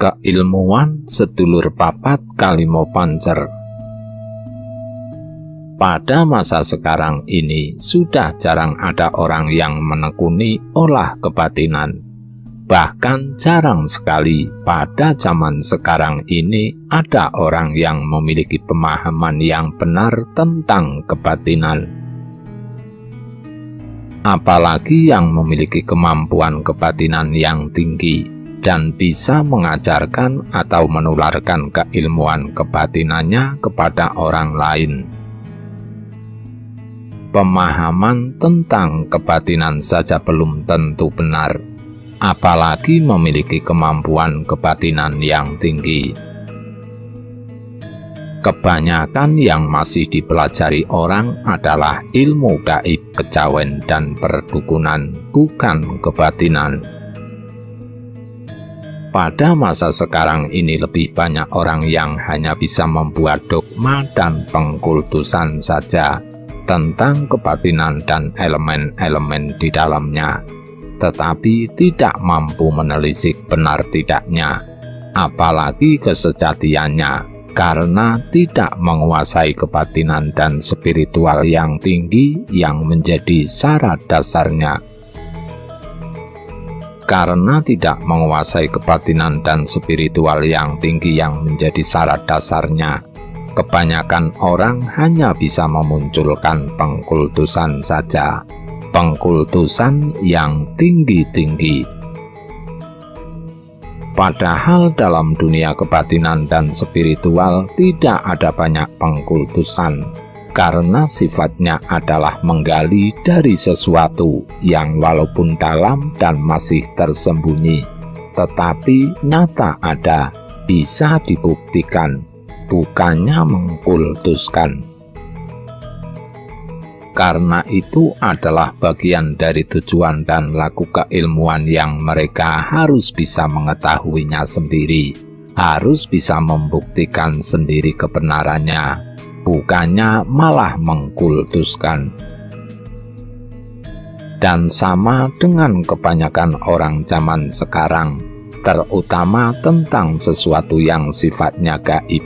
Keilmuan sedulur papat kalimo pancer. Pada masa sekarang ini sudah jarang ada orang yang menekuni olah kebatinan. Bahkan jarang sekali pada zaman sekarang ini ada orang yang memiliki pemahaman yang benar tentang kebatinan. Apalagi yang memiliki kemampuan kebatinan yang tinggi dan bisa mengajarkan atau menularkan keilmuan kebatinannya kepada orang lain. Pemahaman tentang kebatinan saja belum tentu benar, apalagi memiliki kemampuan kebatinan yang tinggi. Kebanyakan yang masih dipelajari orang adalah ilmu gaib, kejawen, dan perdukunan, bukan kebatinan. Pada masa sekarang ini lebih banyak orang yang hanya bisa membuat dogma dan pengkultusan saja tentang kebatinan dan elemen-elemen di dalamnya, tetapi tidak mampu menelisik benar tidaknya, apalagi kesejatiannya, karena tidak menguasai kebatinan dan spiritual yang tinggi yang menjadi syarat dasarnya. Karena tidak menguasai kebatinan dan spiritual yang tinggi yang menjadi syarat dasarnya, kebanyakan orang hanya bisa memunculkan pengkultusan saja, pengkultusan yang tinggi-tinggi. Padahal dalam dunia kebatinan dan spiritual tidak ada banyak pengkultusan, karena sifatnya adalah menggali dari sesuatu yang walaupun dalam dan masih tersembunyi, tetapi nyata ada, bisa dibuktikan, bukannya mengkultuskan. Karena itu adalah bagian dari tujuan dan laku keilmuan yang mereka harus bisa mengetahuinya sendiri, harus bisa membuktikan sendiri kebenarannya, bukannya malah mengkultuskan. Dan sama dengan kebanyakan orang zaman sekarang, terutama tentang sesuatu yang sifatnya gaib,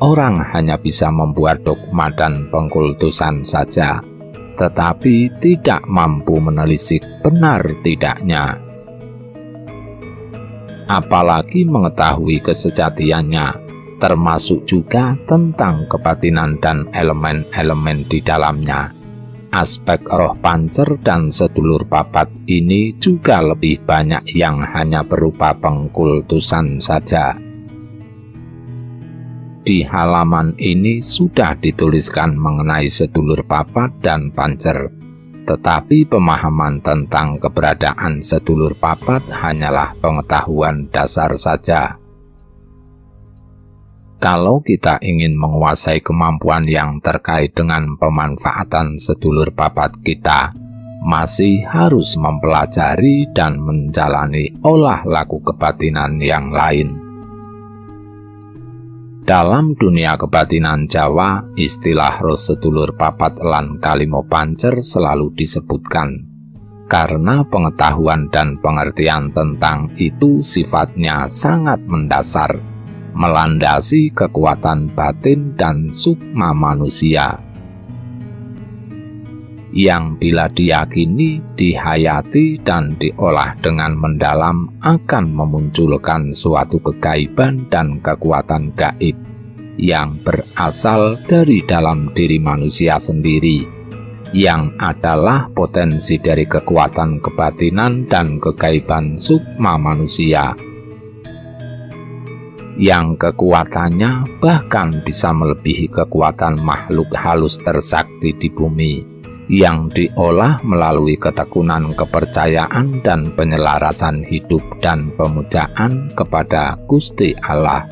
orang hanya bisa membuat dogma dan pengkultusan saja, tetapi tidak mampu menelisik benar tidaknya, apalagi mengetahui kesejatiannya, termasuk juga tentang kebatinan dan elemen-elemen di dalamnya. Aspek roh pancer dan sedulur papat ini juga lebih banyak yang hanya berupa pengkultusan saja. Di halaman ini sudah dituliskan mengenai sedulur papat dan pancer, tetapi pemahaman tentang keberadaan sedulur papat hanyalah pengetahuan dasar saja. Kalau kita ingin menguasai kemampuan yang terkait dengan pemanfaatan sedulur papat kita, masih harus mempelajari dan menjalani olah laku kebatinan yang lain. Dalam dunia kebatinan Jawa, istilah roh sedulur papat lan kalimo pancer selalu disebutkan, karena pengetahuan dan pengertian tentang itu sifatnya sangat mendasar, melandasi kekuatan batin dan sukma manusia, yang bila diyakini, dihayati, dan diolah dengan mendalam akan memunculkan suatu kegaiban dan kekuatan gaib yang berasal dari dalam diri manusia sendiri, yang adalah potensi dari kekuatan kebatinan dan kegaiban sukma manusia, yang kekuatannya bahkan bisa melebihi kekuatan makhluk halus tersakti di bumi, yang diolah melalui ketekunan kepercayaan dan penyelarasan hidup dan pemujaan kepada Gusti Allah,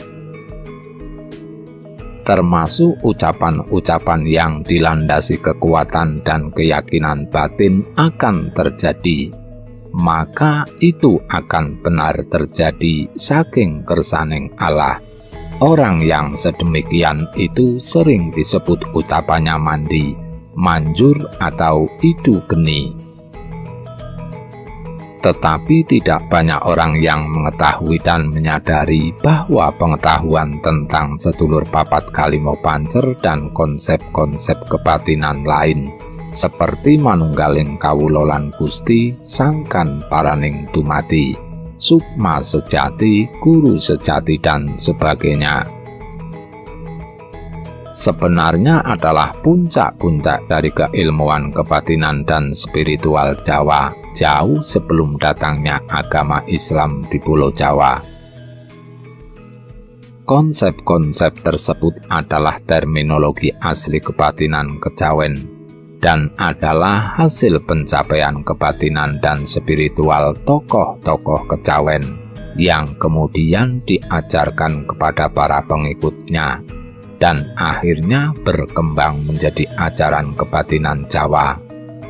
termasuk ucapan-ucapan yang dilandasi kekuatan dan keyakinan batin akan terjadi, maka itu akan benar terjadi saking kersaning Allah. Orang yang sedemikian itu sering disebut ucapannya mandi, manjur, atau idu geni. Tetapi tidak banyak orang yang mengetahui dan menyadari bahwa pengetahuan tentang sedulur papat kalimo pancer dan konsep-konsep kebatinan lain seperti manunggaling kawula lan Gusti, sangkan paraning dumati, sukma sejati, guru sejati, dan sebagainya, sebenarnya adalah puncak-puncak dari keilmuan kebatinan dan spiritual Jawa jauh sebelum datangnya agama Islam di Pulau Jawa. Konsep-konsep tersebut adalah terminologi asli kebatinan kejawen dan adalah hasil pencapaian kebatinan dan spiritual tokoh-tokoh kejawen yang kemudian diajarkan kepada para pengikutnya dan akhirnya berkembang menjadi ajaran kebatinan Jawa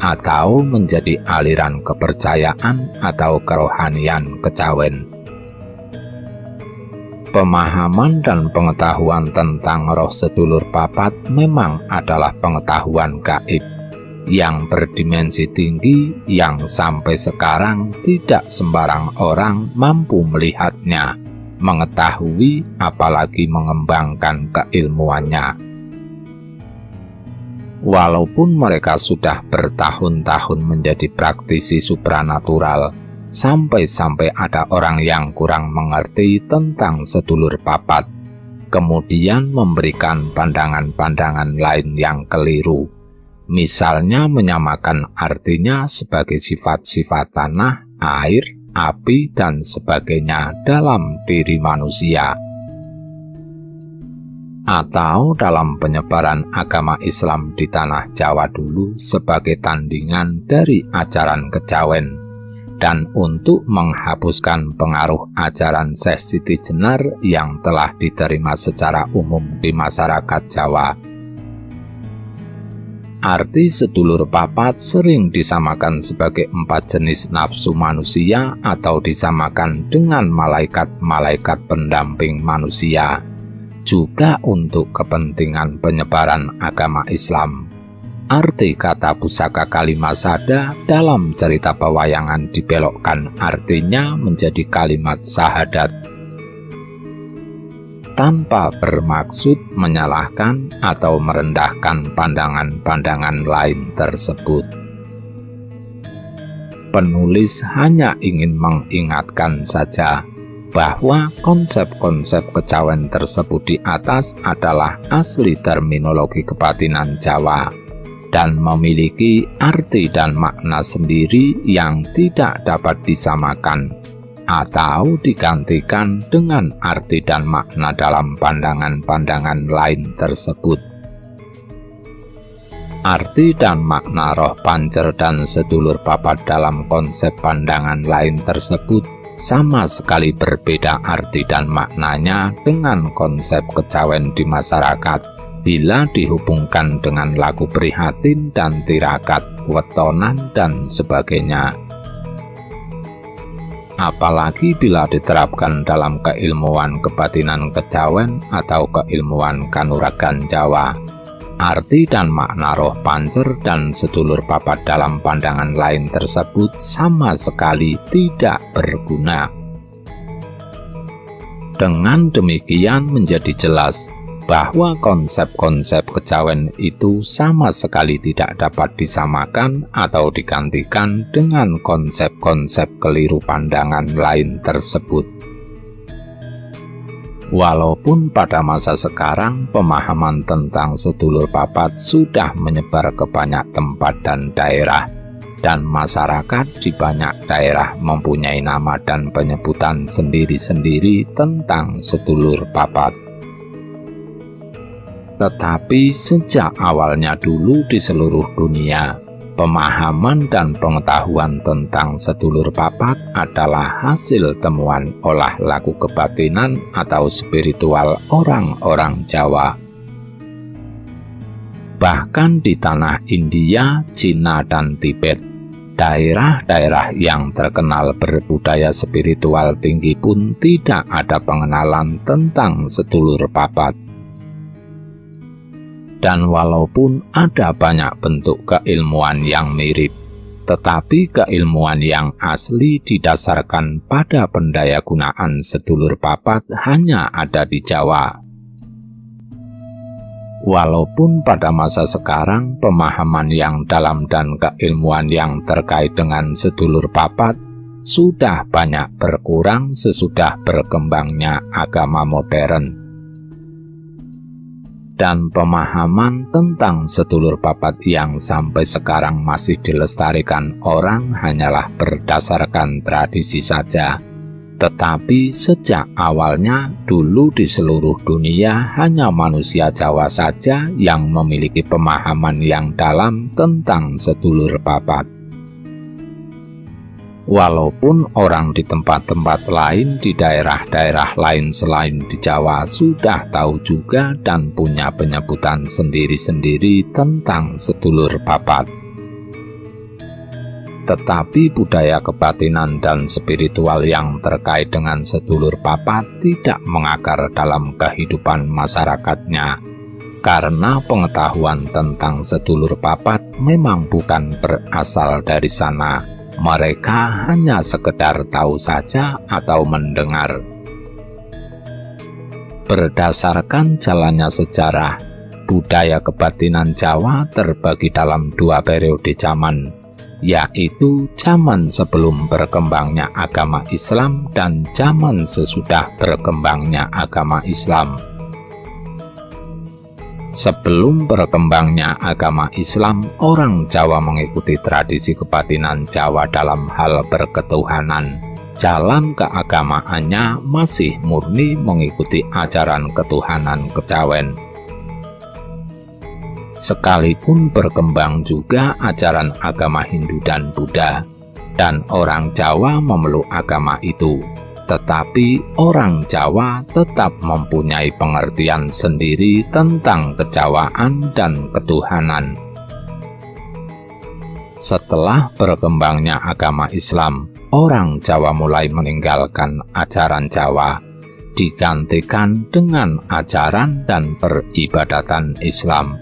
atau menjadi aliran kepercayaan atau kerohanian kejawen. Pemahaman dan pengetahuan tentang roh sedulur papat memang adalah pengetahuan gaib yang berdimensi tinggi yang sampai sekarang tidak sembarang orang mampu melihatnya, mengetahui, apalagi mengembangkan keilmuannya. Walaupun mereka sudah bertahun-tahun menjadi praktisi supranatural, sampai-sampai ada orang yang kurang mengerti tentang sedulur papat, kemudian memberikan pandangan-pandangan lain yang keliru. Misalnya menyamakan artinya sebagai sifat-sifat tanah, air, api, dan sebagainya dalam diri manusia. Atau dalam penyebaran agama Islam di tanah Jawa dulu sebagai tandingan dari ajaran kejawen, dan untuk menghapuskan pengaruh ajaran Syekh Siti Jenar yang telah diterima secara umum di masyarakat Jawa. Arti sedulur papat sering disamakan sebagai 4 jenis nafsu manusia atau disamakan dengan malaikat-malaikat pendamping manusia, juga untuk kepentingan penyebaran agama Islam. Arti kata pusaka kalimat sada dalam cerita pewayangan dibelokkan artinya menjadi kalimat syahadat, tanpa bermaksud menyalahkan atau merendahkan pandangan-pandangan lain tersebut. Penulis hanya ingin mengingatkan saja bahwa konsep-konsep kejawen tersebut di atas adalah asli terminologi kebatinan Jawa dan memiliki arti dan makna sendiri yang tidak dapat disamakan atau digantikan dengan arti dan makna dalam pandangan-pandangan lain tersebut. Arti dan makna roh pancer dan sedulur papat dalam konsep pandangan lain tersebut sama sekali berbeda arti dan maknanya dengan konsep kejawen di masyarakat bila dihubungkan dengan lagu prihatin dan tirakat, wetonan, dan sebagainya. Apalagi bila diterapkan dalam keilmuan kebatinan kejawen atau keilmuan kanuragan Jawa. Arti dan makna roh pancer dan sedulur papat dalam pandangan lain tersebut sama sekali tidak berguna. Dengan demikian menjadi jelas bahwa konsep-konsep kejawen itu sama sekali tidak dapat disamakan atau digantikan dengan konsep-konsep keliru pandangan lain tersebut. Walaupun pada masa sekarang pemahaman tentang sedulur papat sudah menyebar ke banyak tempat dan daerah, dan masyarakat di banyak daerah mempunyai nama dan penyebutan sendiri-sendiri tentang sedulur papat. Tetapi sejak awalnya dulu di seluruh dunia, pemahaman dan pengetahuan tentang sedulur papat adalah hasil temuan olah laku kebatinan atau spiritual orang-orang Jawa. Bahkan di tanah India, Cina, dan Tibet, daerah-daerah yang terkenal berbudaya spiritual tinggi pun tidak ada pengenalan tentang sedulur papat. Dan walaupun ada banyak bentuk keilmuan yang mirip, Tetapi keilmuan yang asli didasarkan pada pendayagunaan sedulur papat hanya ada di Jawa. Walaupun pada masa sekarang pemahaman yang dalam dan keilmuan yang terkait dengan sedulur papat sudah banyak berkurang sesudah berkembangnya agama modern. Dan pemahaman tentang sedulur papat yang sampai sekarang masih dilestarikan orang hanyalah berdasarkan tradisi saja. Tetapi sejak awalnya dulu di seluruh dunia hanya manusia Jawa saja yang memiliki pemahaman yang dalam tentang sedulur papat. Walaupun orang di tempat-tempat lain di daerah-daerah lain selain di Jawa sudah tahu juga dan punya penyebutan sendiri-sendiri tentang sedulur papat. Tetapi budaya kebatinan dan spiritual yang terkait dengan sedulur papat tidak mengakar dalam kehidupan masyarakatnya, karena pengetahuan tentang sedulur papat memang bukan berasal dari sana. Mereka hanya sekedar tahu saja atau mendengar. Berdasarkan jalannya sejarah, budaya kebatinan Jawa terbagi dalam dua periode zaman, yaitu zaman sebelum berkembangnya agama Islam dan zaman sesudah berkembangnya agama Islam. Sebelum berkembangnya agama Islam, orang Jawa mengikuti tradisi kebatinan Jawa dalam hal berketuhanan. Jalan keagamaannya masih murni mengikuti ajaran ketuhanan kejawen. Sekalipun berkembang juga ajaran agama Hindu dan Buddha, dan orang Jawa memeluk agama itu. Tetapi orang Jawa tetap mempunyai pengertian sendiri tentang kejawaan dan ketuhanan. Setelah berkembangnya agama Islam, orang Jawa mulai meninggalkan ajaran Jawa, digantikan dengan ajaran dan peribadatan Islam.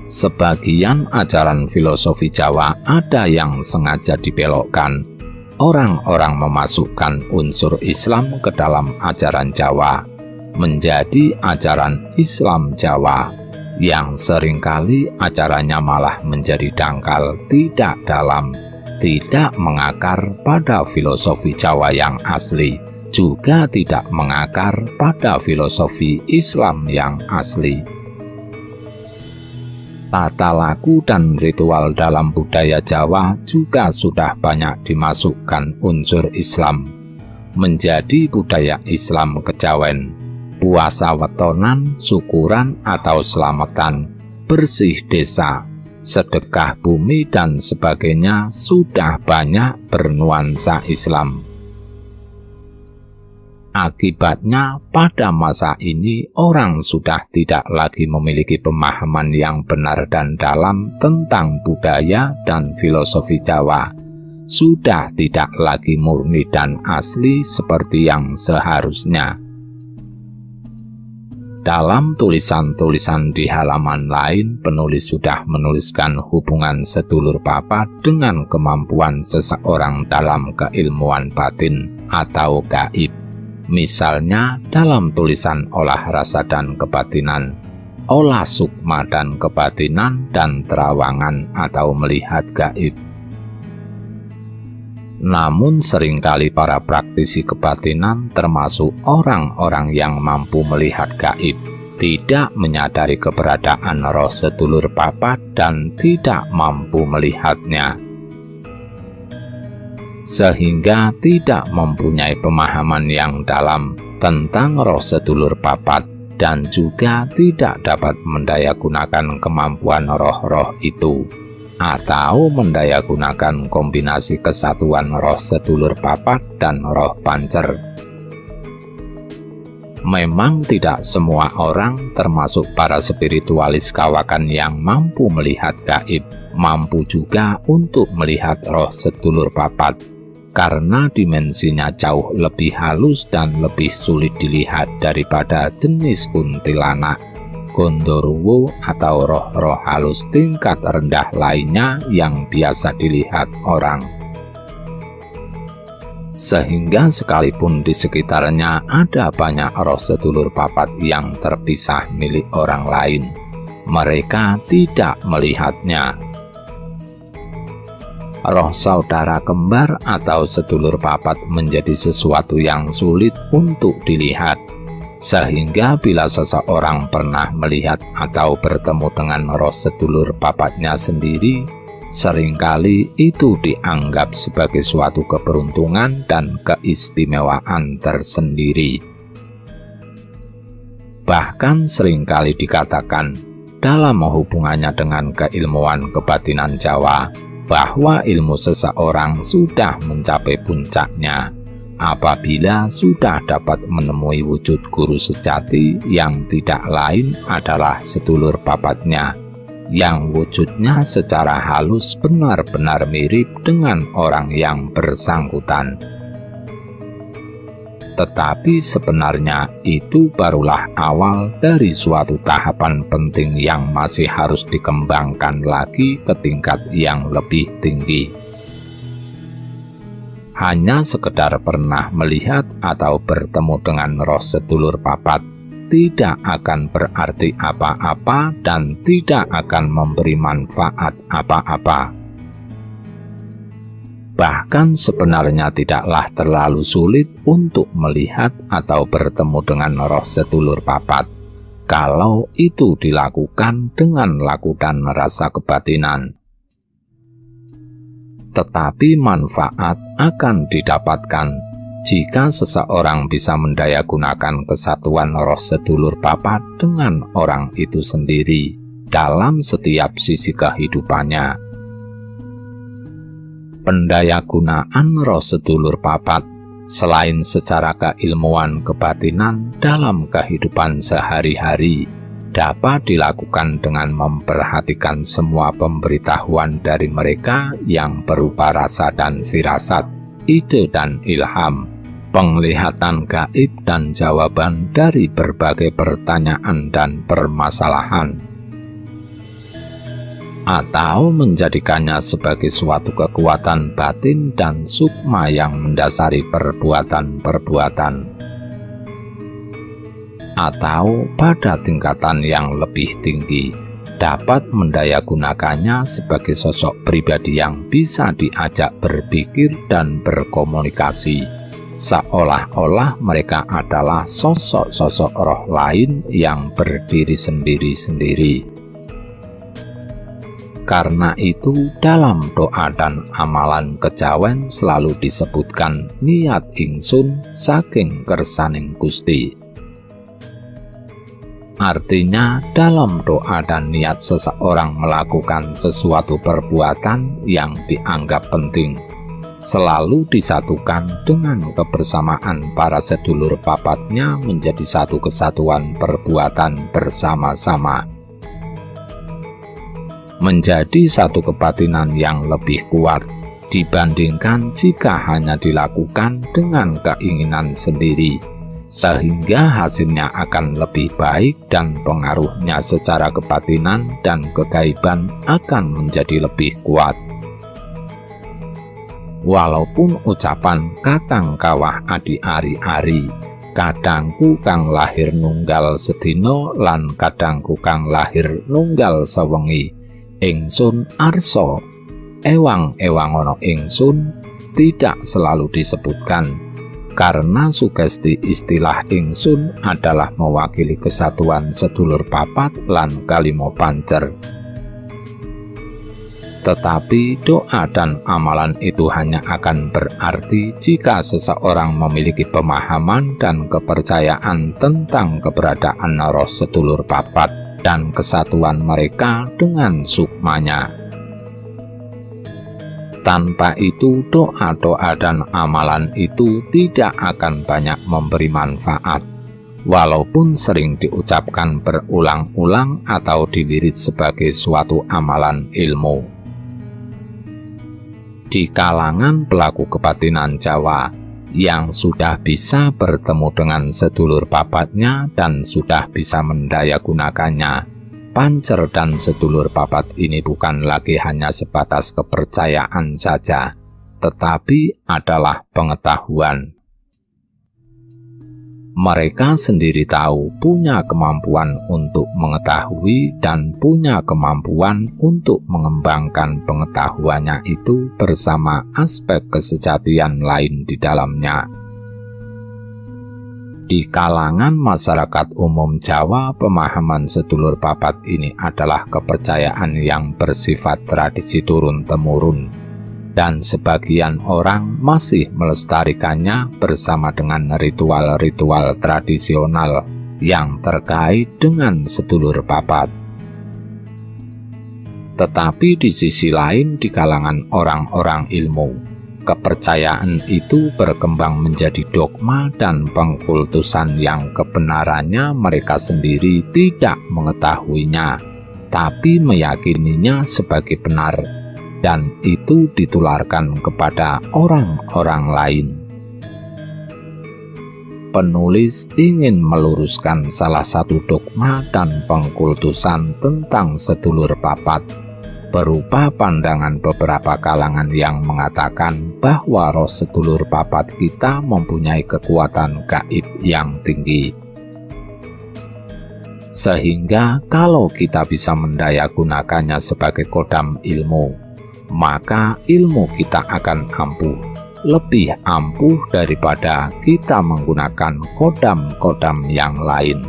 Sebagian ajaran filosofi Jawa ada yang sengaja dibelokkan. Orang-orang memasukkan unsur Islam ke dalam ajaran Jawa, menjadi ajaran Islam Jawa, yang seringkali ajarannya malah menjadi dangkal, tidak dalam, tidak mengakar pada filosofi Jawa yang asli, juga tidak mengakar pada filosofi Islam yang asli. Tata laku dan ritual dalam budaya Jawa juga sudah banyak dimasukkan unsur Islam, menjadi budaya Islam kejawen. Puasa wetonan, syukuran atau selamatan, bersih desa, sedekah bumi dan sebagainya sudah banyak bernuansa Islam. Akibatnya, pada masa ini orang sudah tidak lagi memiliki pemahaman yang benar dan dalam tentang budaya dan filosofi Jawa. Sudah tidak lagi murni dan asli seperti yang seharusnya. Dalam tulisan-tulisan di halaman lain, penulis sudah menuliskan hubungan sedulur papat dengan kemampuan seseorang dalam keilmuan batin atau gaib. Misalnya dalam tulisan Olah Rasa dan Kebatinan, Olah Sukma dan Kebatinan, dan Terawangan atau Melihat Gaib. Namun seringkali para praktisi kebatinan termasuk orang-orang yang mampu melihat gaib tidak menyadari keberadaan roh sedulur papat dan tidak mampu melihatnya, sehingga tidak mempunyai pemahaman yang dalam tentang roh sedulur papat dan juga tidak dapat mendayagunakan kemampuan roh-roh itu, atau mendayagunakan kombinasi kesatuan roh sedulur papat dan roh pancer. Memang tidak semua orang, termasuk para spiritualis kawakan yang mampu melihat gaib, mampu juga untuk melihat roh sedulur papat, karena dimensinya jauh lebih halus dan lebih sulit dilihat daripada jenis kuntilanak, Gondoruwo atau roh-roh halus tingkat rendah lainnya yang biasa dilihat orang. Sehingga sekalipun di sekitarnya ada banyak roh sedulur papat yang terpisah milik orang lain, mereka tidak melihatnya. Roh saudara kembar atau sedulur papat menjadi sesuatu yang sulit untuk dilihat, sehingga bila seseorang pernah melihat atau bertemu dengan roh sedulur papatnya sendiri, seringkali itu dianggap sebagai suatu keberuntungan dan keistimewaan tersendiri. Bahkan seringkali dikatakan dalam hubungannya dengan keilmuan kebatinan Jawa, bahwa ilmu seseorang sudah mencapai puncaknya apabila sudah dapat menemui wujud guru sejati yang tidak lain adalah sedulur papatnya, yang wujudnya secara halus benar-benar mirip dengan orang yang bersangkutan. Tetapi sebenarnya itu barulah awal dari suatu tahapan penting yang masih harus dikembangkan lagi ke tingkat yang lebih tinggi. Hanya sekedar pernah melihat atau bertemu dengan roh sedulur papat tidak akan berarti apa-apa dan tidak akan memberi manfaat apa-apa. Bahkan sebenarnya tidaklah terlalu sulit untuk melihat atau bertemu dengan roh sedulur papat, kalau itu dilakukan dengan lakukan rasa kebatinan. Tetapi manfaat akan didapatkan jika seseorang bisa mendayagunakan kesatuan roh sedulur papat dengan orang itu sendiri dalam setiap sisi kehidupannya. Pendayagunaan roh sedulur papat selain secara keilmuan kebatinan dalam kehidupan sehari-hari dapat dilakukan dengan memperhatikan semua pemberitahuan dari mereka yang berupa rasa dan firasat, ide dan ilham, penglihatan gaib dan jawaban dari berbagai pertanyaan dan permasalahan, atau menjadikannya sebagai suatu kekuatan batin dan sukma yang mendasari perbuatan-perbuatan, atau pada tingkatan yang lebih tinggi dapat mendayagunakannya sebagai sosok pribadi yang bisa diajak berpikir dan berkomunikasi, seolah-olah mereka adalah sosok-sosok roh lain yang berdiri sendiri-sendiri. Karena itu dalam doa dan amalan kejawen selalu disebutkan niat ingsun saking kersaning Gusti. Artinya dalam doa dan niat seseorang melakukan sesuatu perbuatan yang dianggap penting, selalu disatukan dengan kebersamaan para sedulur papatnya menjadi satu kesatuan perbuatan bersama-sama, menjadi satu kebatinan yang lebih kuat dibandingkan jika hanya dilakukan dengan keinginan sendiri, sehingga hasilnya akan lebih baik dan pengaruhnya secara kebatinan dan kegaiban akan menjadi lebih kuat. Walaupun ucapan kakang kawah adi ari-ari, kadangku kang lahir nunggal sedina lan kadangku kang lahir nunggal sewengi, ingsun arsa ewang-ewang ana ingsun tidak selalu disebutkan, karena sugesti istilah ingsun adalah mewakili kesatuan sedulur papat lan kalimo pancer. Tetapi doa dan amalan itu hanya akan berarti jika seseorang memiliki pemahaman dan kepercayaan tentang keberadaan roh sedulur papat dan kesatuan mereka dengan sukmanya. Tanpa itu doa-doa dan amalan itu tidak akan banyak memberi manfaat, walaupun sering diucapkan berulang-ulang atau dilirik sebagai suatu amalan ilmu. Di kalangan pelaku kebatinan Jawa, yang sudah bisa bertemu dengan sedulur papatnya dan sudah bisa mendayagunakannya. Pancer dan sedulur papat ini bukan lagi hanya sebatas kepercayaan saja, tetapi adalah pengetahuan. Mereka sendiri tahu punya kemampuan untuk mengetahui dan punya kemampuan untuk mengembangkan pengetahuannya itu bersama aspek kesejatian lain di dalamnya. Di kalangan masyarakat umum Jawa, pemahaman sedulur papat ini adalah kepercayaan yang bersifat tradisi turun-temurun, dan sebagian orang masih melestarikannya bersama dengan ritual-ritual tradisional yang terkait dengan sedulur papat. Tetapi di sisi lain, di kalangan orang-orang ilmu, kepercayaan itu berkembang menjadi dogma dan pengkultusan yang kebenarannya mereka sendiri tidak mengetahuinya, tapi meyakininya sebagai benar, dan itu ditularkan kepada orang-orang lain. Penulis ingin meluruskan salah satu dogma dan pengkultusan tentang sedulur papat, berupa pandangan beberapa kalangan yang mengatakan bahwa roh sedulur papat kita mempunyai kekuatan gaib yang tinggi. Sehingga kalau kita bisa mendayagunakannya sebagai kodam ilmu, maka ilmu kita akan ampuh, lebih ampuh daripada kita menggunakan kodam-kodam yang lain.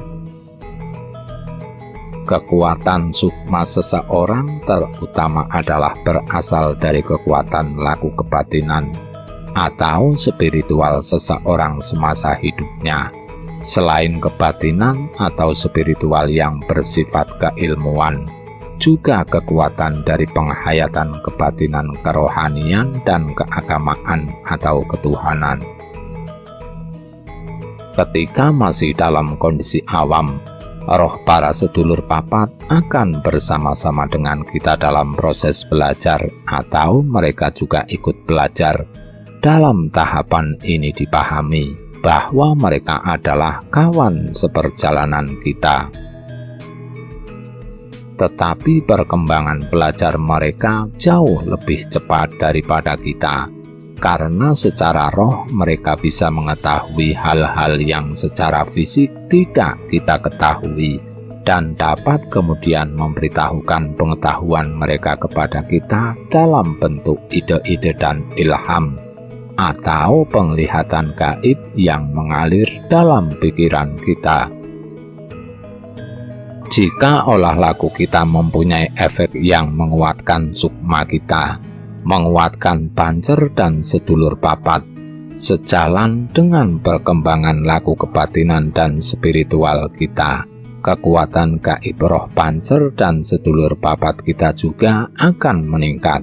Kekuatan sukma seseorang terutama adalah berasal dari kekuatan laku kebatinan atau spiritual seseorang semasa hidupnya. Selain kebatinan atau spiritual yang bersifat keilmuan, juga kekuatan dari penghayatan kebatinan kerohanian dan keagamaan atau ketuhanan. Ketika masih dalam kondisi awam, roh para sedulur papat akan bersama-sama dengan kita dalam proses belajar, atau mereka juga ikut belajar. Dalam tahapan ini dipahami bahwa mereka adalah kawan seperjalanan kita. Tetapi perkembangan belajar mereka jauh lebih cepat daripada kita, karena secara roh mereka bisa mengetahui hal-hal yang secara fisik tidak kita ketahui, dan dapat kemudian memberitahukan pengetahuan mereka kepada kita dalam bentuk ide-ide dan ilham, atau penglihatan gaib yang mengalir dalam pikiran kita. Jika olah laku kita mempunyai efek yang menguatkan sukma kita, menguatkan pancer dan sedulur papat, sejalan dengan perkembangan laku kebatinan dan spiritual kita, kekuatan gaib roh pancer dan sedulur papat kita juga akan meningkat.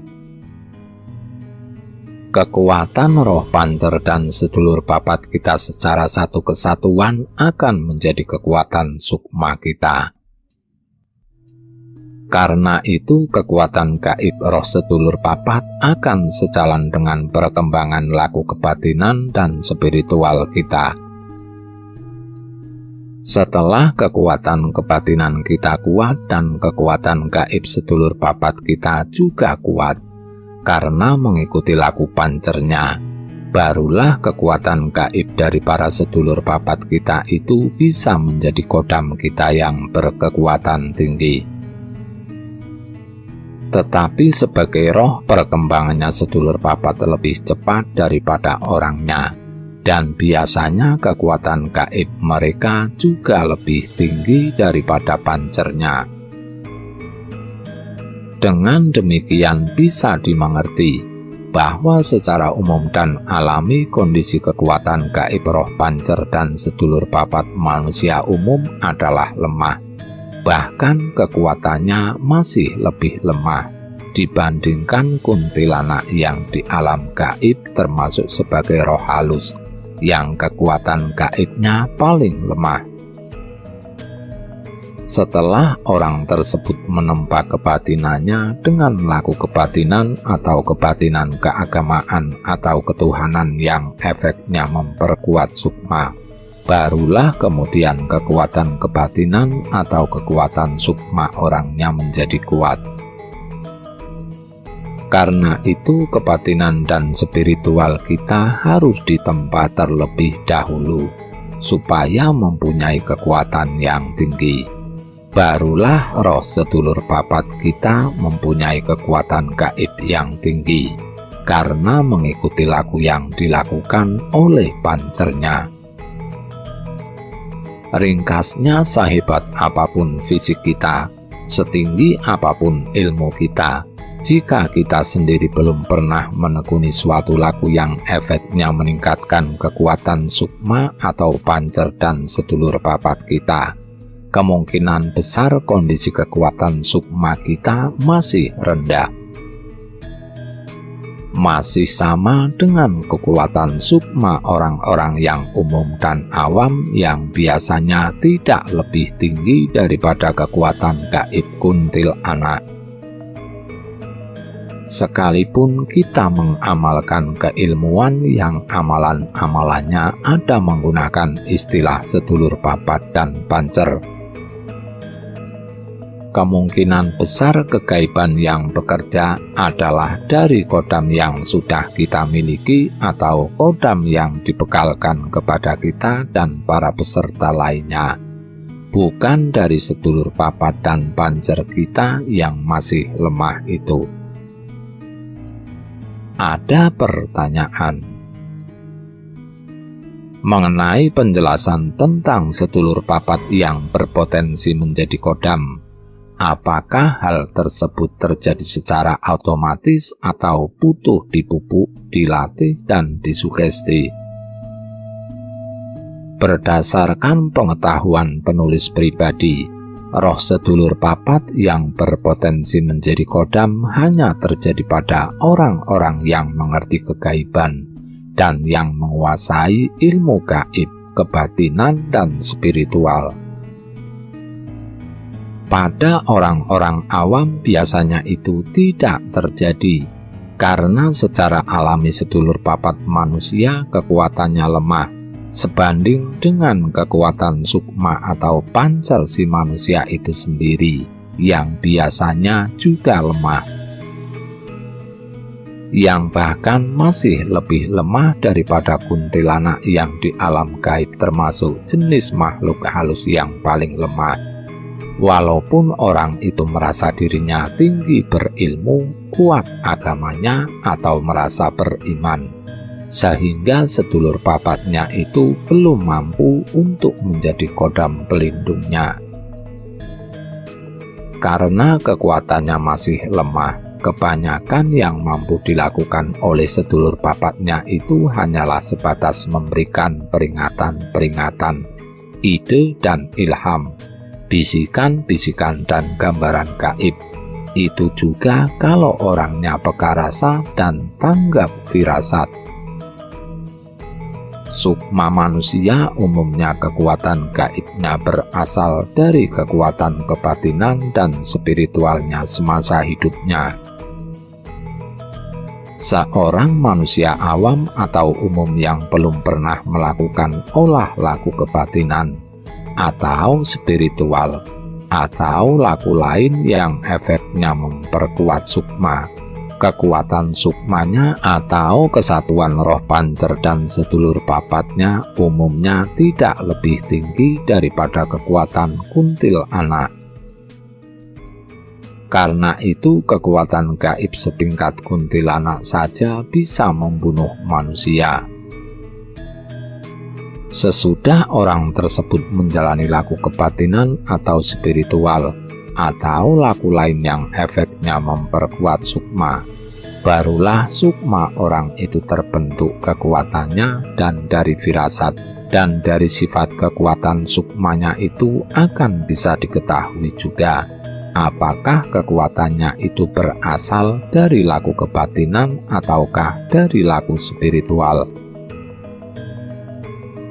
Kekuatan roh pancer dan sedulur papat kita secara satu kesatuan akan menjadi kekuatan sukma kita. Karena itu, kekuatan gaib roh sedulur papat akan sejalan dengan perkembangan laku kebatinan dan spiritual kita. Setelah kekuatan kebatinan kita kuat dan kekuatan gaib sedulur papat kita juga kuat, karena mengikuti laku pancernya, barulah kekuatan gaib dari para sedulur papat kita itu bisa menjadi kodam kita yang berkekuatan tinggi. Tetapi sebagai roh, perkembangannya sedulur papat lebih cepat daripada orangnya, dan biasanya kekuatan gaib mereka juga lebih tinggi daripada pancernya. Dengan demikian bisa dimengerti bahwa secara umum dan alami kondisi kekuatan gaib roh pancer dan sedulur papat manusia umum adalah lemah. Bahkan kekuatannya masih lebih lemah dibandingkan kuntilanak yang di alam gaib termasuk sebagai roh halus yang kekuatan gaibnya paling lemah. Setelah orang tersebut menempa kebatinannya dengan laku kebatinan atau kebatinan keagamaan atau ketuhanan yang efeknya memperkuat sukma, barulah kemudian kekuatan kebatinan atau kekuatan sukma orangnya menjadi kuat. Karena itu kebatinan dan spiritual kita harus ditempa terlebih dahulu, supaya mempunyai kekuatan yang tinggi. Barulah roh sedulur papat kita mempunyai kekuatan gaib yang tinggi, karena mengikuti laku yang dilakukan oleh pancernya. Ringkasnya, sehebat apapun fisik kita, setinggi apapun ilmu kita, jika kita sendiri belum pernah menekuni suatu laku yang efeknya meningkatkan kekuatan sukma atau pancer dan sedulur papat kita, kemungkinan besar kondisi kekuatan sukma kita masih rendah. Masih sama dengan kekuatan sukma orang-orang yang umum dan awam yang biasanya tidak lebih tinggi daripada kekuatan gaib kuntilanak. Sekalipun kita mengamalkan keilmuan yang amalan-amalannya ada menggunakan istilah sedulur papat dan pancer, kemungkinan besar kegaiban yang bekerja adalah dari kodam yang sudah kita miliki atau kodam yang dibekalkan kepada kita dan para peserta lainnya, bukan dari sedulur papat dan pancer kita yang masih lemah itu. Ada pertanyaan mengenai penjelasan tentang sedulur papat yang berpotensi menjadi kodam. Apakah hal tersebut terjadi secara otomatis atau butuh dipupuk, dilatih, dan disugesti? Berdasarkan pengetahuan penulis pribadi, roh sedulur papat yang berpotensi menjadi kodam hanya terjadi pada orang-orang yang mengerti kegaiban dan yang menguasai ilmu gaib, kebatinan, dan spiritual. Pada orang-orang awam biasanya itu tidak terjadi, karena secara alami sedulur papat manusia kekuatannya lemah, sebanding dengan kekuatan sukma atau pancer si manusia itu sendiri, yang biasanya juga lemah. Yang bahkan masih lebih lemah daripada kuntilanak yang di alam gaib, termasuk jenis makhluk halus yang paling lemah. Walaupun orang itu merasa dirinya tinggi berilmu, kuat agamanya, atau merasa beriman, sehingga sedulur papatnya itu belum mampu untuk menjadi kodam pelindungnya. Karena kekuatannya masih lemah, kebanyakan yang mampu dilakukan oleh sedulur papatnya itu hanyalah sebatas memberikan peringatan-peringatan, ide dan ilham, bisikan-bisikan dan gambaran gaib. Itu juga kalau orangnya peka rasa dan tanggap firasat. Sukma manusia umumnya kekuatan gaibnya berasal dari kekuatan kebatinan dan spiritualnya semasa hidupnya. Seorang manusia awam atau umum yang belum pernah melakukan olah laku kebatinan atau spiritual, atau laku lain yang efeknya memperkuat sukma, kekuatan sukmanya atau kesatuan roh pancer dan sedulur papatnya umumnya tidak lebih tinggi daripada kekuatan kuntilanak. Karena itu kekuatan gaib setingkat kuntilanak saja bisa membunuh manusia. Sesudah orang tersebut menjalani laku kebatinan atau spiritual, atau laku lain yang efeknya memperkuat sukma, barulah sukma orang itu terbentuk kekuatannya, dan dari firasat dan dari sifat kekuatan sukmanya itu akan bisa diketahui juga apakah kekuatannya itu berasal dari laku kebatinan ataukah dari laku spiritual.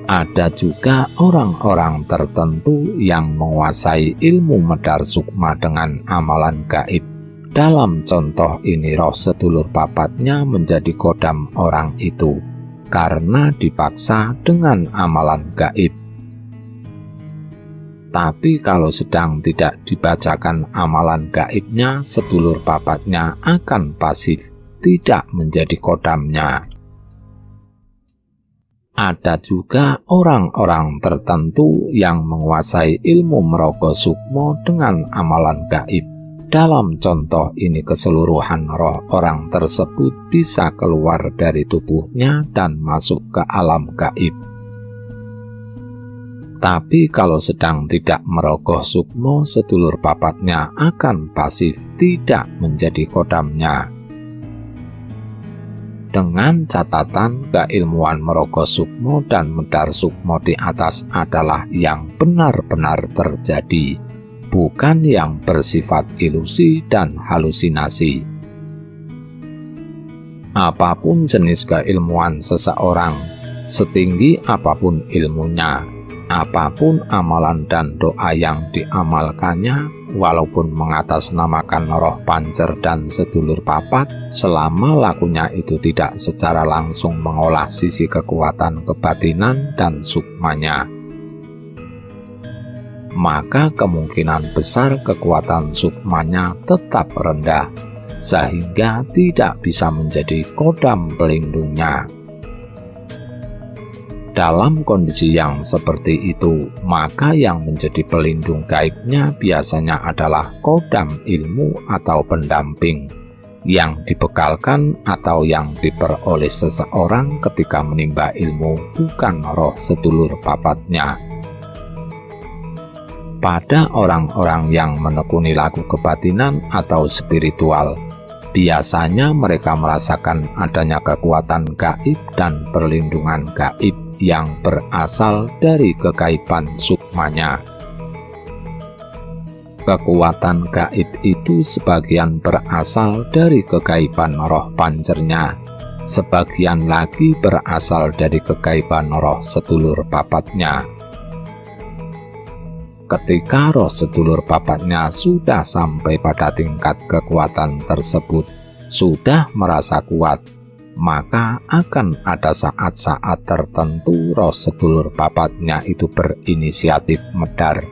Ada juga orang-orang tertentu yang menguasai ilmu medar sukma dengan amalan gaib. Dalam contoh ini roh sedulur papatnya menjadi kodam orang itu karena dipaksa dengan amalan gaib. Tapi kalau sedang tidak dibacakan amalan gaibnya, sedulur papatnya akan pasif, tidak menjadi kodamnya. Ada juga orang-orang tertentu yang menguasai ilmu merogo sukmo dengan amalan gaib. Dalam contoh ini keseluruhan roh orang tersebut bisa keluar dari tubuhnya dan masuk ke alam gaib. Tapi kalau sedang tidak merogoh sukmo, sedulur papatnya akan pasif, tidak menjadi kodamnya. Dengan catatan keilmuan merogoh sukmo dan medar sukmo di atas adalah yang benar-benar terjadi, bukan yang bersifat ilusi dan halusinasi. Apapun jenis keilmuan seseorang, setinggi apapun ilmunya, apapun amalan dan doa yang diamalkannya, walaupun mengatasnamakan roh pancer dan sedulur papat, selama lakunya itu tidak secara langsung mengolah sisi kekuatan kebatinan dan sukmanya, maka kemungkinan besar kekuatan sukmanya tetap rendah, sehingga tidak bisa menjadi kodam pelindungnya. Dalam kondisi yang seperti itu, maka yang menjadi pelindung gaibnya biasanya adalah kodam ilmu atau pendamping yang dibekalkan atau yang diperoleh seseorang ketika menimba ilmu, bukan roh sedulur papatnya. Pada orang-orang yang menekuni laku kebatinan atau spiritual, biasanya mereka merasakan adanya kekuatan gaib dan perlindungan gaib yang berasal dari kegaiban sukmanya. Kekuatan gaib itu sebagian berasal dari kegaiban roh pancernya, sebagian lagi berasal dari kegaiban roh sedulur papatnya. Ketika roh sedulur papatnya sudah sampai pada tingkat kekuatan tersebut, sudah merasa kuat, maka akan ada saat-saat tertentu roh sedulur papatnya itu berinisiatif medar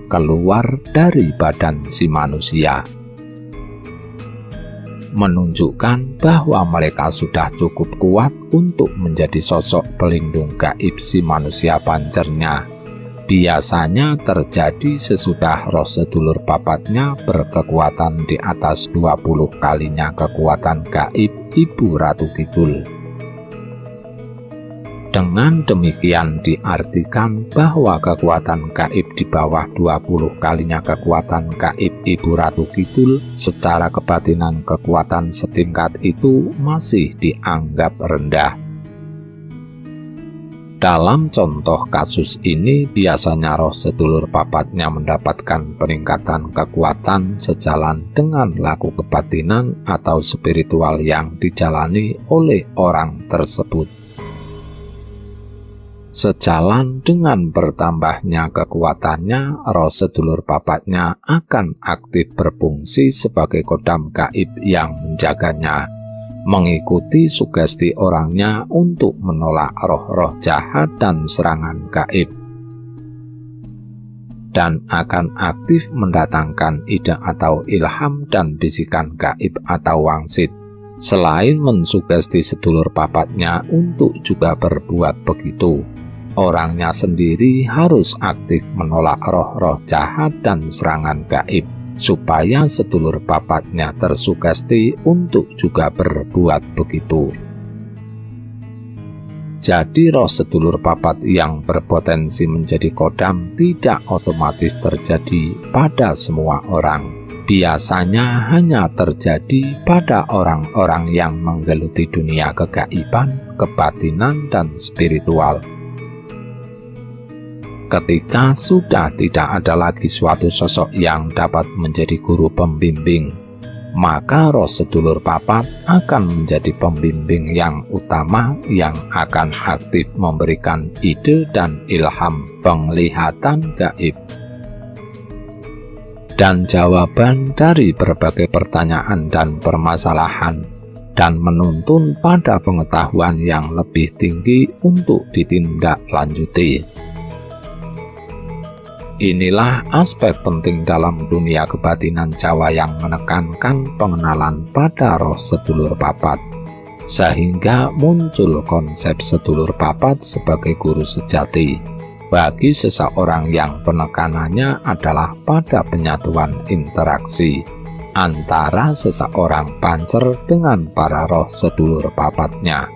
keluar dari badan si manusia, menunjukkan bahwa mereka sudah cukup kuat untuk menjadi sosok pelindung gaib si manusia pancernya. Biasanya terjadi sesudah roh sedulur papatnya berkekuatan di atas 20 kalinya kekuatan gaib Ibu Ratu Kidul. Dengan demikian diartikan bahwa kekuatan gaib di bawah 20 kalinya kekuatan gaib Ibu Ratu Kidul secara kebatinan kekuatan setingkat itu masih dianggap rendah. Dalam contoh kasus ini, biasanya roh sedulur papatnya mendapatkan peningkatan kekuatan sejalan dengan laku kebatinan atau spiritual yang dijalani oleh orang tersebut. Sejalan dengan bertambahnya kekuatannya, roh sedulur papatnya akan aktif berfungsi sebagai kodam gaib yang menjaganya, mengikuti sugesti orangnya untuk menolak roh-roh jahat dan serangan gaib, dan akan aktif mendatangkan ide atau ilham dan bisikan gaib atau wangsit. Selain mensugesti sedulur papatnya untuk juga berbuat begitu, orangnya sendiri harus aktif menolak roh-roh jahat dan serangan gaib, supaya sedulur papatnya tersugesti untuk juga berbuat begitu. Jadi roh sedulur papat yang berpotensi menjadi kodam tidak otomatis terjadi pada semua orang. Biasanya hanya terjadi pada orang-orang yang menggeluti dunia kegaiban, kebatinan, dan spiritual. Ketika sudah tidak ada lagi suatu sosok yang dapat menjadi guru pembimbing, maka roh sedulur papat akan menjadi pembimbing yang utama yang akan aktif memberikan ide dan ilham penglihatan gaib. Dan jawaban dari berbagai pertanyaan dan permasalahan, dan menuntun pada pengetahuan yang lebih tinggi untuk ditindaklanjuti. Inilah aspek penting dalam dunia kebatinan Jawa yang menekankan pengenalan pada roh sedulur papat, sehingga muncul konsep sedulur papat sebagai guru sejati bagi seseorang yang penekanannya adalah pada penyatuan interaksi antara seseorang pancer dengan para roh sedulur papatnya.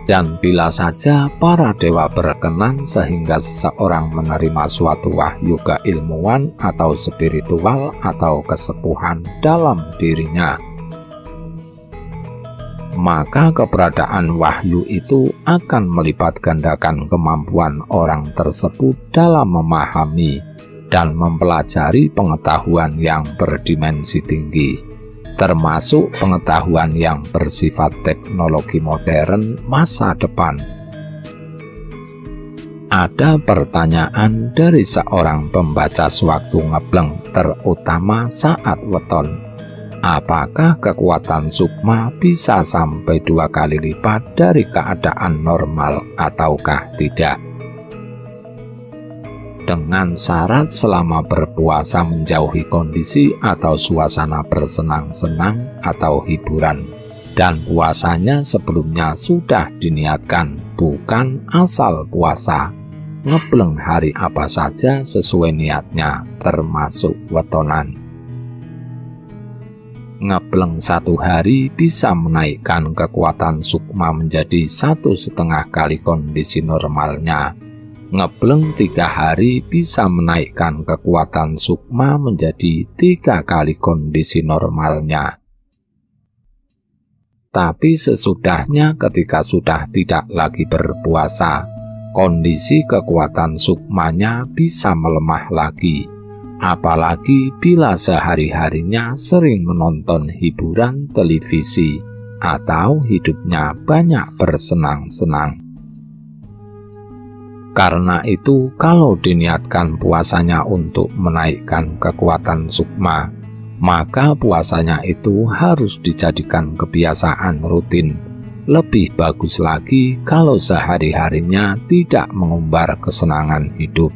Dan bila saja para dewa berkenan sehingga seseorang menerima suatu wahyu keilmuan atau spiritual atau kesepuhan dalam dirinya, maka keberadaan wahyu itu akan melipat gandakan kemampuan orang tersebut dalam memahami dan mempelajari pengetahuan yang berdimensi tinggi, termasuk pengetahuan yang bersifat teknologi modern masa depan. Ada pertanyaan dari seorang pembaca sewaktu ngebleng, terutama saat weton. Apakah kekuatan sukma bisa sampai 2 kali lipat dari keadaan normal ataukah tidak? Dengan syarat selama berpuasa menjauhi kondisi atau suasana bersenang-senang atau hiburan, dan puasanya sebelumnya sudah diniatkan, bukan asal puasa. Ngebleng hari apa saja sesuai niatnya, termasuk wetonan. Ngebleng 1 hari bisa menaikkan kekuatan sukma menjadi 1,5 kali kondisi normalnya. Ngebleng 3 hari bisa menaikkan kekuatan sukma menjadi 3 kali kondisi normalnya. Tapi sesudahnya ketika sudah tidak lagi berpuasa, kondisi kekuatan sukmanya bisa melemah lagi. Apalagi bila sehari-harinya sering menonton hiburan televisi atau hidupnya banyak bersenang-senang. Karena itu, kalau diniatkan puasanya untuk menaikkan kekuatan sukma, maka puasanya itu harus dijadikan kebiasaan rutin. Lebih bagus lagi kalau sehari-harinya tidak mengumbar kesenangan hidup.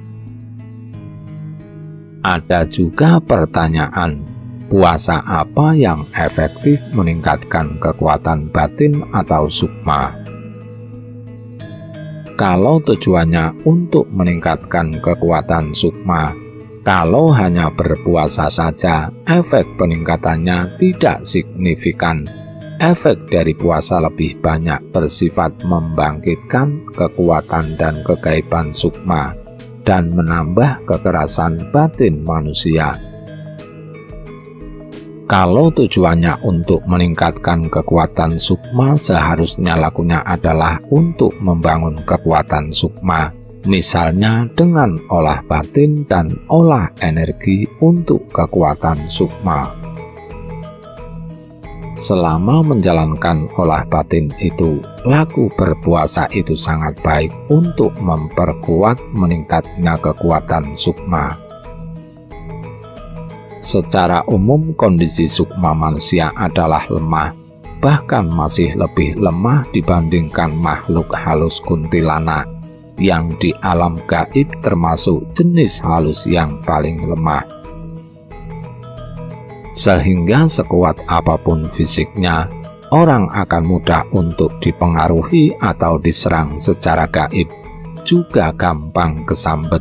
Ada juga pertanyaan, puasa apa yang efektif meningkatkan kekuatan batin atau sukma? Kalau tujuannya untuk meningkatkan kekuatan sukma, kalau hanya berpuasa saja, efek peningkatannya tidak signifikan. Efek dari puasa lebih banyak bersifat membangkitkan kekuatan dan kegaiban sukma, dan menambah kekerasan batin manusia. Kalau tujuannya untuk meningkatkan kekuatan sukma, seharusnya lakunya adalah untuk membangun kekuatan sukma, misalnya dengan olah batin dan olah energi untuk kekuatan sukma. Selama menjalankan olah batin itu, laku berpuasa itu sangat baik untuk memperkuat meningkatnya kekuatan sukma. Secara umum kondisi sukma manusia adalah lemah, bahkan masih lebih lemah dibandingkan makhluk halus kuntilanak, yang di alam gaib termasuk jenis halus yang paling lemah. Sehingga sekuat apapun fisiknya, orang akan mudah untuk dipengaruhi atau diserang secara gaib, juga gampang kesambet.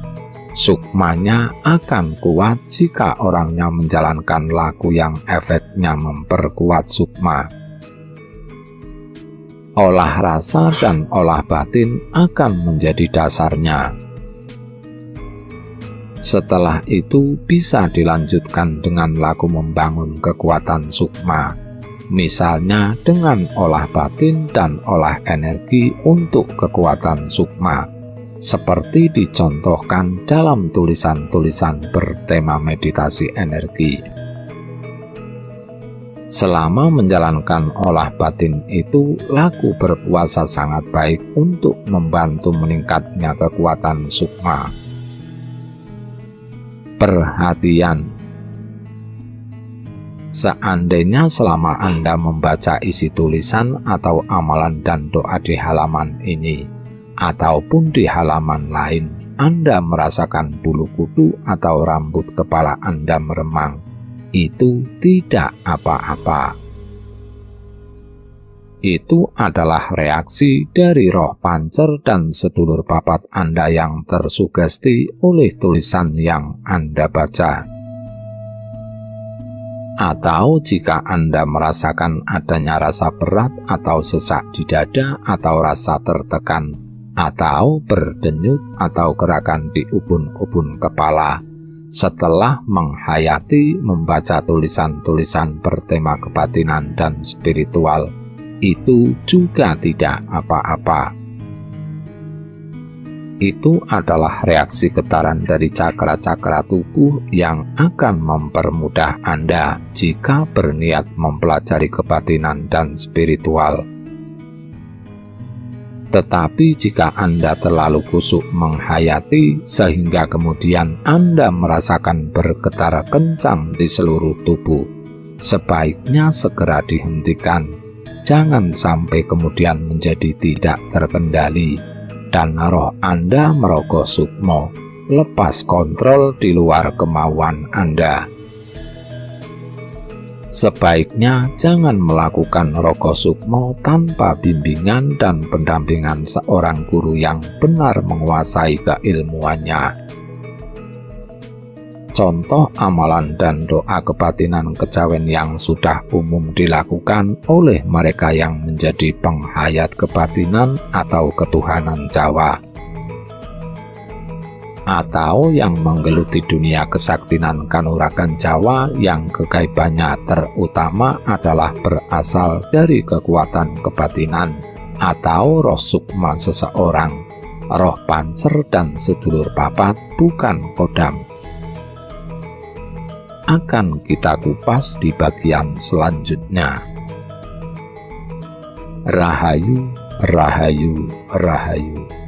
Sukmanya akan kuat jika orangnya menjalankan laku yang efeknya memperkuat sukma. Olah rasa dan olah batin akan menjadi dasarnya. Setelah itu bisa dilanjutkan dengan laku membangun kekuatan sukma, misalnya dengan olah batin dan olah energi untuk kekuatan sukma, seperti dicontohkan dalam tulisan-tulisan bertema meditasi energi. Selama menjalankan olah batin itu, laku berpuasa sangat baik untuk membantu meningkatnya kekuatan sukma. Perhatian. Seandainya selama Anda membaca isi tulisan atau amalan dan doa di halaman ini, ataupun di halaman lain, Anda merasakan bulu kudu atau rambut kepala Anda meremang, itu tidak apa-apa. Itu adalah reaksi dari roh pancer dan sedulur papat Anda yang tersugesti oleh tulisan yang Anda baca. Atau jika Anda merasakan adanya rasa berat atau sesak di dada atau rasa tertekan, atau berdenyut atau gerakan di ubun-ubun kepala, setelah menghayati membaca tulisan-tulisan bertema kebatinan dan spiritual, itu juga tidak apa-apa. Itu adalah reaksi getaran dari cakra-cakra tubuh yang akan mempermudah Anda jika berniat mempelajari kebatinan dan spiritual. Tetapi jika Anda terlalu kusuk menghayati sehingga kemudian Anda merasakan bergetar kencang di seluruh tubuh, sebaiknya segera dihentikan. Jangan sampai kemudian menjadi tidak terkendali dan roh Anda merogoh sukmo, lepas kontrol di luar kemauan Anda. Sebaiknya jangan melakukan rogo sukmo tanpa bimbingan dan pendampingan seorang guru yang benar menguasai keilmuannya. Contoh amalan dan doa kebatinan kejawen yang sudah umum dilakukan oleh mereka yang menjadi penghayat kebatinan atau ketuhanan Jawa, atau yang menggeluti dunia kesaktinan kanuragan Jawa yang kegaibannya terutama adalah berasal dari kekuatan kebatinan atau roh sukma seseorang, roh pancer dan sedulur papat, bukan kodam. Akan kita kupas di bagian selanjutnya. Rahayu, Rahayu, Rahayu.